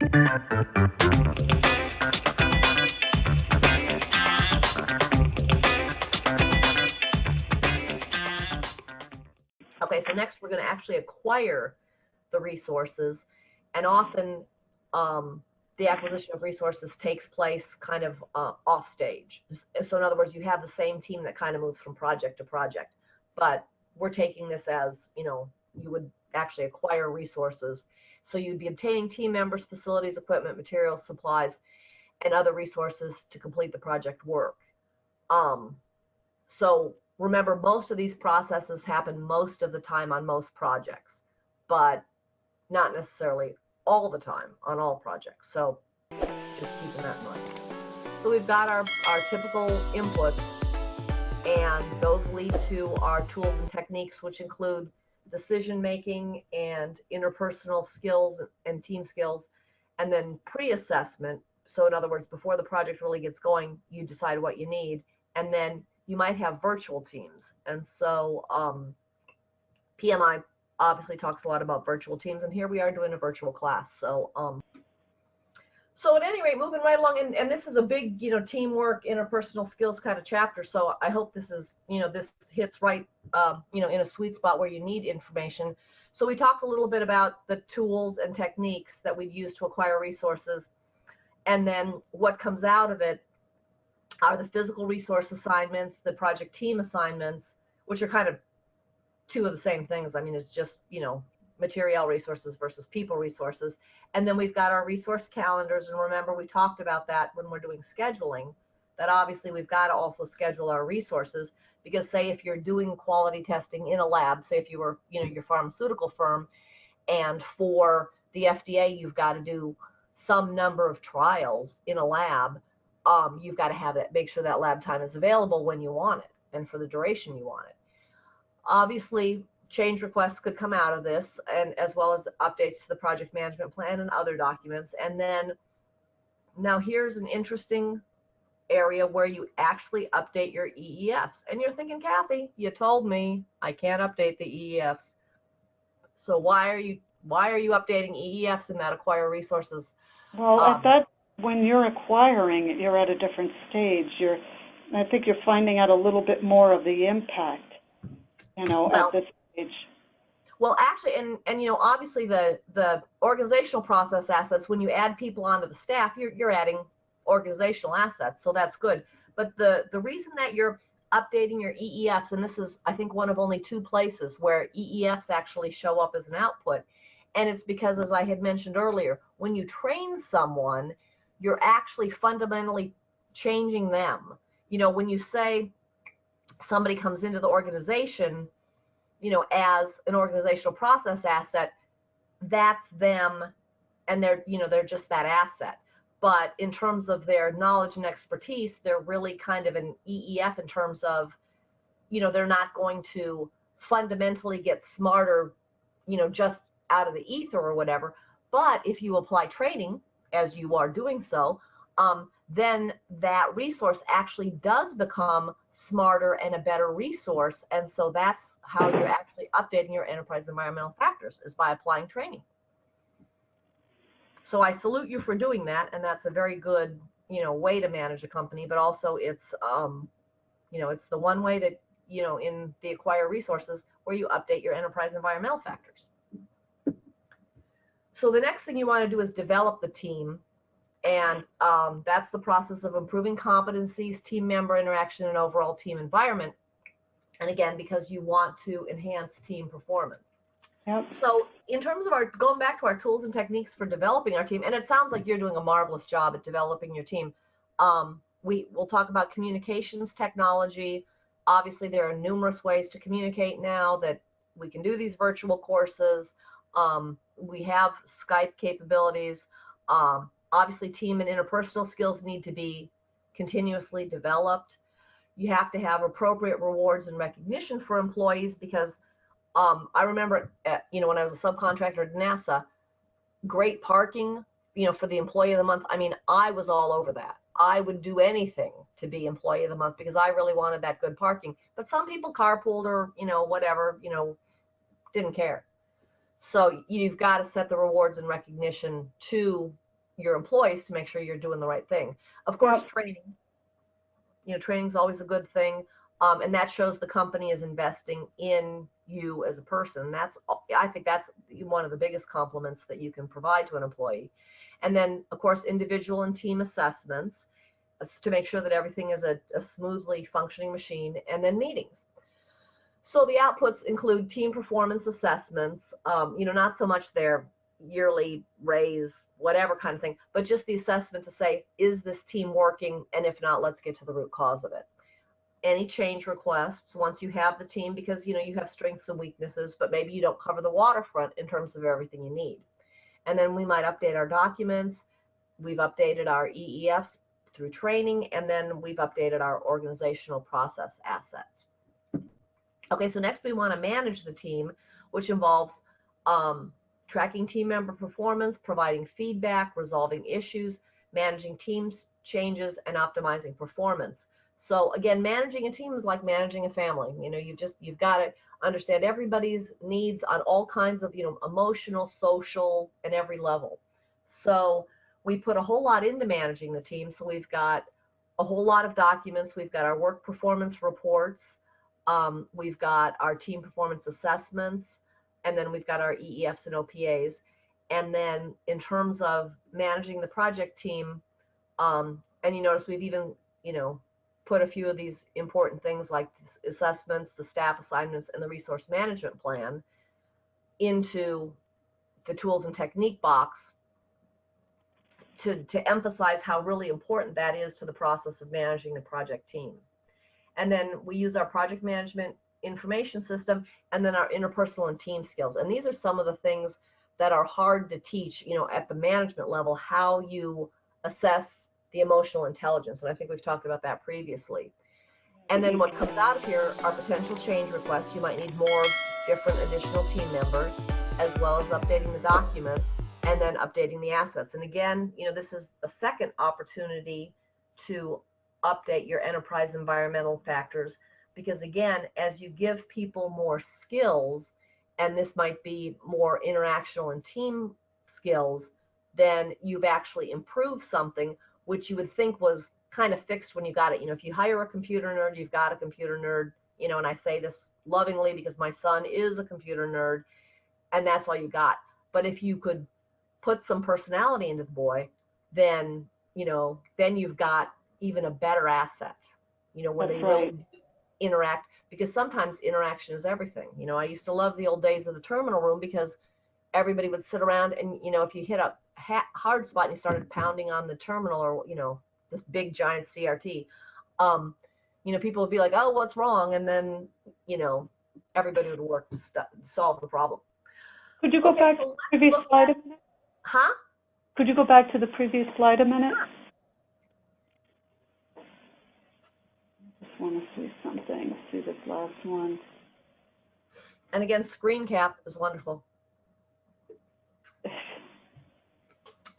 Okay, so next we're going to actually acquire the resources, and often the acquisition of resources takes place kind of off stage. So in other words, you have the same team that kind of moves from project to project, but we're taking this as, you would actually acquire resources. So you'd be obtaining team members, facilities, equipment, materials, supplies, and other resources to complete the project work. So remember, most of these processes happen most of the time on most projects, but not necessarily all the time on all projects. So just keeping that in mind. So we've got our typical inputs, and those lead to our tools and techniques, which include decision making and interpersonal skills and team skills, and then pre-assessment. So in other words, before the project really gets going, you decide what you need, and then you might have virtual teams. And so PMI obviously talks a lot about virtual teams, and here we are doing a virtual class. So so at any rate, moving right along, and this is a big, teamwork, interpersonal skills kind of chapter. So I hope this is, this hits right, in a sweet spot where you need information. So we talked a little bit about the tools and techniques that we'd use to acquire resources, and then what comes out of it are the physical resource assignments, the project team assignments, which are kind of two of the same things. I mean, it's just, material resources versus people resources. And then we've got our resource calendars. And remember, we talked about that when we're doing scheduling, that obviously we've got to also schedule our resources, because say if you're doing quality testing in a lab, say if you were, your pharmaceutical firm, and for the FDA, you've got to do some number of trials in a lab, you've got to have that, make sure that lab time is available when you want it and for the duration you want it. Obviously, change requests could come out of this, and as well as updates to the project management plan and other documents. And then now here's an interesting area where you actually update your EEFs. And you're thinking, Kathy, you told me I can't update the EEFs. So why are you updating EEFs in that acquire resources? Well, I thought when you're acquiring, you're at a different stage. I think you're finding out a little bit more of the impact, at this stage. Well, actually, and obviously the organizational process assets, when you add people onto the staff, you're adding organizational assets, so that's good. But the reason that you're updating your EEFs, and this is, I think, one of only 2 places where EEFs actually show up as an output, and it's because, as I had mentioned earlier, when you train someone, you're actually fundamentally changing them. When you say somebody comes into the organization, as an organizational process asset, that's them, and they're just that asset. But in terms of their knowledge and expertise, they're really kind of an EEF in terms of, they're not going to fundamentally get smarter, just out of the ether or whatever. But if you apply training, as you are doing so, then that resource actually does become smarter and a better resource. And so that's how you're actually updating your enterprise environmental factors, is by applying training. So I salute you for doing that, and that's a very good, way to manage a company. But also it's, it's the one way that, in the acquire resources where you update your enterprise environmental factors. So the next thing you want to do is develop the team. And that's the process of improving competencies, team member interaction, and overall team environment. And again, because you want to enhance team performance. Yep. So in terms of going back to our tools and techniques for developing our team, and it sounds like you're doing a marvelous job at developing your team. We'll talk about communications technology. Obviously, there are numerous ways to communicate now that we can do these virtual courses. We have Skype capabilities. Obviously, team and interpersonal skills need to be continuously developed. You have to have appropriate rewards and recognition for employees, because I remember, when I was a subcontractor at NASA, great parking, for the employee of the month. I mean, I was all over that. I would do anything to be employee of the month because I really wanted that good parking. But some people carpooled or, whatever, didn't care. So you've got to set the rewards and recognition to your employees to make sure you're doing the right thing. Of course, training. Training is always a good thing, and that shows the company is investing in you as a person. I think that's one of the biggest compliments that you can provide to an employee. And then, of course, individual and team assessments to make sure that everything is a smoothly functioning machine, and then meetings. So the outputs include team performance assessments, not so much their yearly raise, whatever kind of thing, but just the assessment to say, is this team working? And if not, let's get to the root cause of it. Any change requests once you have the team, because you have strengths and weaknesses, but maybe you don't cover the waterfront in terms of everything you need. And then we might update our documents. We've updated our EEFs through training, and then we've updated our organizational process assets. Okay, so next we want to manage the team, which involves tracking team member performance, providing feedback, resolving issues, managing teams changes, and optimizing performance. So again, managing a team is like managing a family. You've got to understand everybody's needs on all kinds of, emotional, social, and every level. So we put a whole lot into managing the team. So we've got a whole lot of documents. We've got our work performance reports. We've got our team performance assessments, and then we've got our EEFs and OPAs. And then in terms of managing the project team, and you notice we've even, put a few of these important things like assessments, the staff assignments, and the resource management plan into the tools and technique box to emphasize how really important that is to the process of managing the project team. And then we use our project management information system, and then our interpersonal and team skills. And these are some of the things that are hard to teach, at the management level, how you assess the emotional intelligence. And I think we've talked about that previously. And then what comes out of here are potential change requests. You might need more different additional team members, as well as updating the documents, and then updating the assets. And again, this is a second opportunity to update your enterprise environmental factors, because again, as you give people more skills, and this might be more interactional and team skills, then you've actually improved something which you would think was kind of fixed when you got it. If you hire a computer nerd, you've got a computer nerd, and I say this lovingly because my son is a computer nerd, and that's all you got. But if you could put some personality into the boy, then you've got even a better asset, where they really interact, because sometimes interaction is everything. I used to love the old days of the terminal room, because everybody would sit around and, if you hit a hard spot and you started pounding on the terminal, or, this big giant CRT, people would be like, oh, what's wrong? And then, everybody would work to solve the problem. Could you go back to the previous slide a minute? Huh? Could you go back to the previous slide a minute? I just want to see something. See this last one. And again, screen cap is wonderful.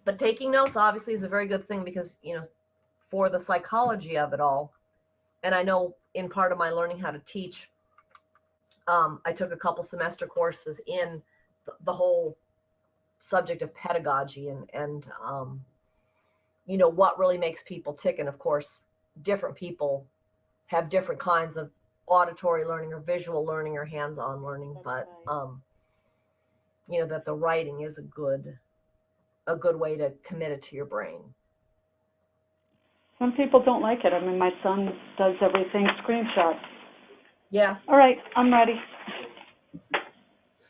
But taking notes obviously is a very good thing, because, for the psychology of it all. And I know in part of my learning how to teach, I took a couple semester courses in the whole subject of pedagogy and what really makes people tick. And of course, different people have different kinds of auditory learning or visual learning or hands-on learning. But, that the writing is a good way to commit it to your brain. Some people don't like it. I mean, my son does everything screenshot. Yeah. All right, I'm ready.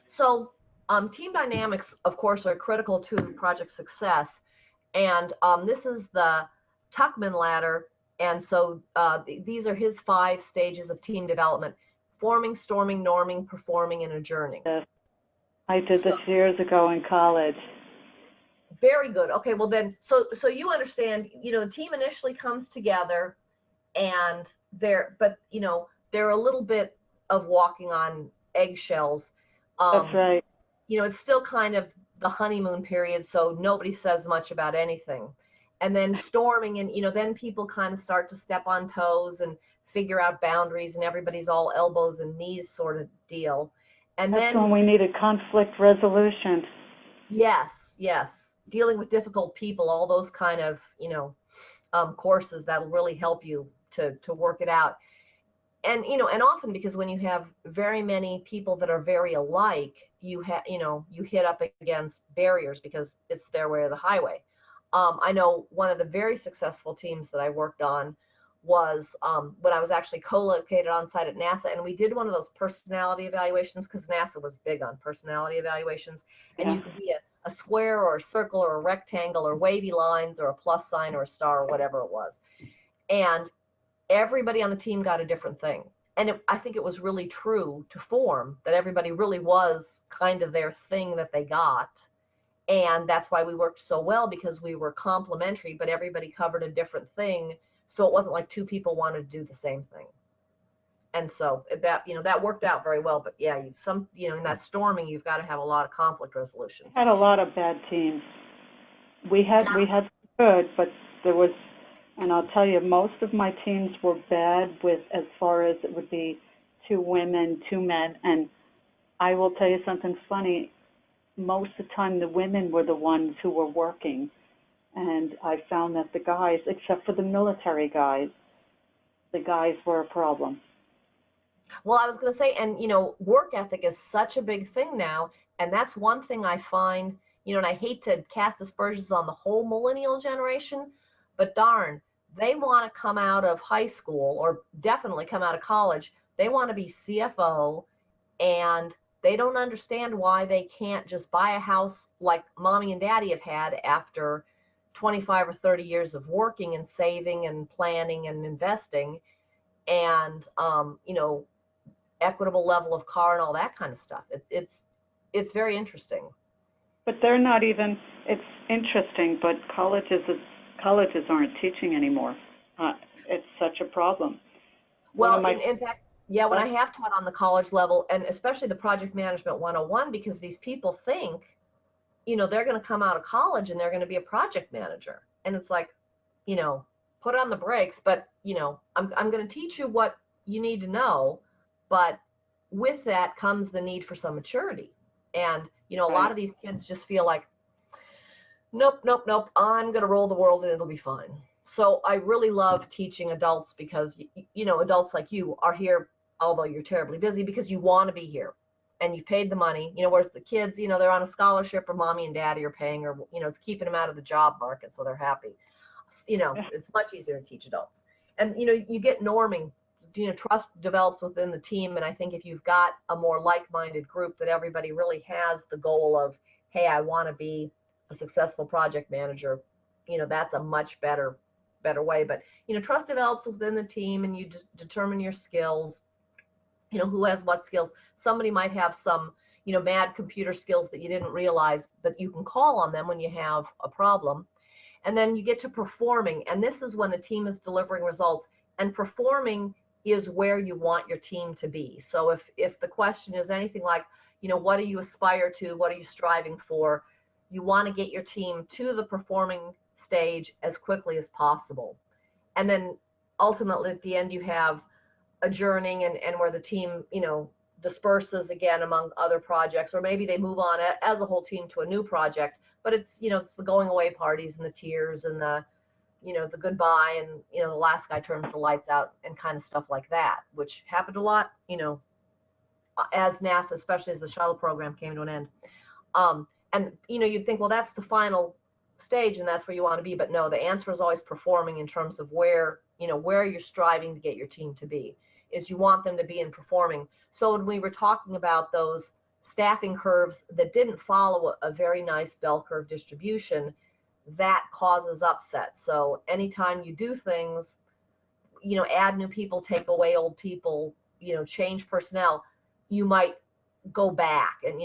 So team dynamics, of course, are critical to project success. And this is the Tuckman ladder. And so these are his 5 stages of team development: forming, storming, norming, performing, and adjourning. Yes. I did this years ago in college. Very good. Okay, well then, so you understand, the team initially comes together, and they're a little bit of walking on eggshells. That's right. It's still kind of the honeymoon period, so nobody says much about anything. And then storming, and then people kind of start to step on toes and figure out boundaries, and everybody's all elbows and knees sort of deal. And that's then when we needed conflict resolution. Yes. dealing with difficult people, all those kind of, courses that'll really help you to work it out. And, and often because when you have very many people that are very alike, you hit up against barriers because it's their way or the highway. I know one of the very successful teams that I worked on was when I was actually co-located on site at NASA, and we did one of those personality evaluations because NASA was big on personality evaluations, and Yeah. you could be a square or a circle or a rectangle or wavy lines or a plus sign or a star or whatever it was. And everybody on the team got a different thing. And I think it was really true to form that everybody really was kind of their thing that they got. And that's why we worked so well, because we were complementary, but everybody covered a different thing. So it wasn't like two people wanted to do the same thing. And so that worked out very well. But yeah, in that storming, you've got to have a lot of conflict resolution. I had a lot of bad teams. We had good, but there was, and I'll tell you, most of my teams were bad with, as far as it would be 2 women, 2 men. And I will tell you something funny. Most of the time, the women were the ones who were working. And I found that the guys, except for the military guys, the guys were a problem. Well, I was going to say, and, work ethic is such a big thing now. And that's one thing I find, and I hate to cast aspersions on the whole millennial generation, but darn, they want to come out of high school, or definitely come out of college. They want to be CFO, and they don't understand why they can't just buy a house like mommy and daddy have had after 25 or 30 years of working and saving and planning and investing, and equitable level of car and all that kind of stuff. It's very interesting. But they're not even. It's interesting, but colleges aren't teaching anymore. It's such a problem. Well, in fact, yeah, when I have taught on the college level, and especially the Project Management 101, because these people think, they're going to come out of college and they're going to be a project manager. And it's like, put on the brakes, but, I'm going to teach you what you need to know. But with that comes the need for some maturity. And, a lot of these kids just feel like, nope, I'm going to roll the world and it'll be fine. So I really love teaching adults because, adults like you are here, although you're terribly busy, because you want to be here and you paid the money, whereas the kids, they're on a scholarship, or mommy and daddy are paying, or, it's keeping them out of the job market. So they're happy. It's much easier to teach adults. And, you get norming, trust develops within the team. And I think if you've got a more like-minded group that everybody really has the goal of, hey, I want to be a successful project manager, that's a much better way. But, trust develops within the team, and you just determine your skills, who has what skills. Somebody might have some, mad computer skills that you didn't realize, but you can call on them when you have a problem. And then you get to performing. And this is when the team is delivering results, and performing is where you want your team to be. So if the question is anything like, what do you aspire to? What are you striving for? You want to get your team to the performing stage as quickly as possible. And then ultimately at the end, you have adjourning and where the team, disperses again among other projects, or maybe they move on as a whole team to a new project. But it's, it's the going away parties and the tears and the, the goodbye, and, the last guy turns the lights out and kind of stuff like that, which happened a lot, as NASA, especially as the shuttle program came to an end. And, you'd think, well, that's the final stage and that's where you want to be. But no, the answer is always performing, in terms of where you're striving to get your team to be, is you want them to be in performing. So when we were talking about those staffing curves that didn't follow a very nice bell curve distribution, that causes upset. So anytime you do things, add new people, take away old people, change personnel, you might go back. And,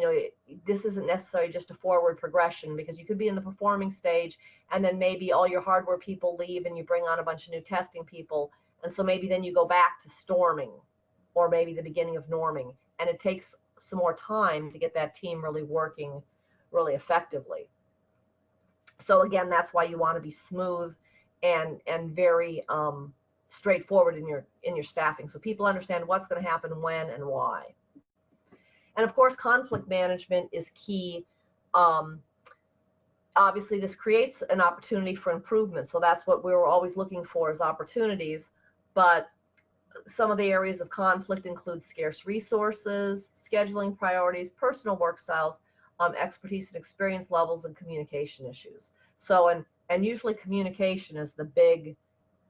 this isn't necessarily just a forward progression, because you could be in the performing stage and then maybe all your hardware people leave and you bring on a bunch of new testing people. And so maybe then you go back to storming, or maybe the beginning of norming. And it takes some more time to get that team really working really effectively. So again, that's why you want to be smooth and very straightforward in your staffing, so people understand what's going to happen when and why. And of course, conflict management is key. obviously this creates an opportunity for improvement. So that's what we were always looking for, is opportunities. But some of the areas of conflict include scarce resources, scheduling priorities, personal work styles, expertise and experience levels, and communication issues. So, and usually communication is the big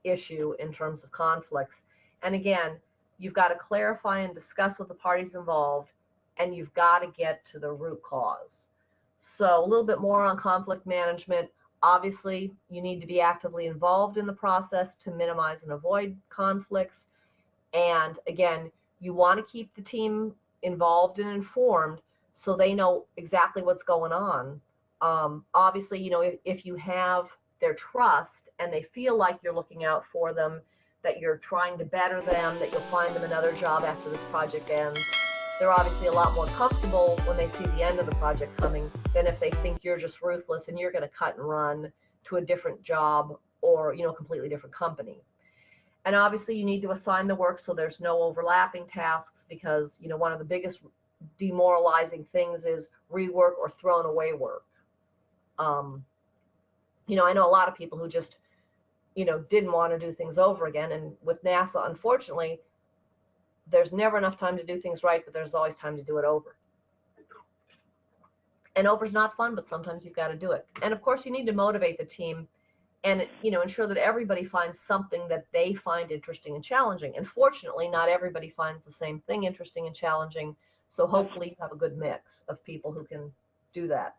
issue in terms of conflicts. And again, you've got to clarify and discuss with the parties involved, and you've got to get to the root cause. So a little bit more on conflict management. Obviously, you need to be actively involved in the process to minimize and avoid conflicts. And again, you want to keep the team involved and informed so they know exactly what's going on. Obviously, you know, if you have their trust and they feel like you're looking out for them, that you're trying to better them, that you'll find them another job after this project ends, they're obviously a lot more comfortable when they see the end of the project coming than if they think you're just ruthless and you're going to cut and run to a different job or, you know, a completely different company. And obviously you need to assign the work so there's no overlapping tasks, because, you know, one of the biggest demoralizing things is rework or thrown away work. You know, I know a lot of people who just, you know, didn't want to do things over again. And with NASA, unfortunately, there's never enough time to do things right, but there's always time to do it over. And over's not fun, but sometimes you've got to do it. And of course, you need to motivate the team and, you know, ensure that everybody finds something that they find interesting and challenging. And fortunately, not everybody finds the same thing interesting and challenging. So hopefully you have a good mix of people who can do that.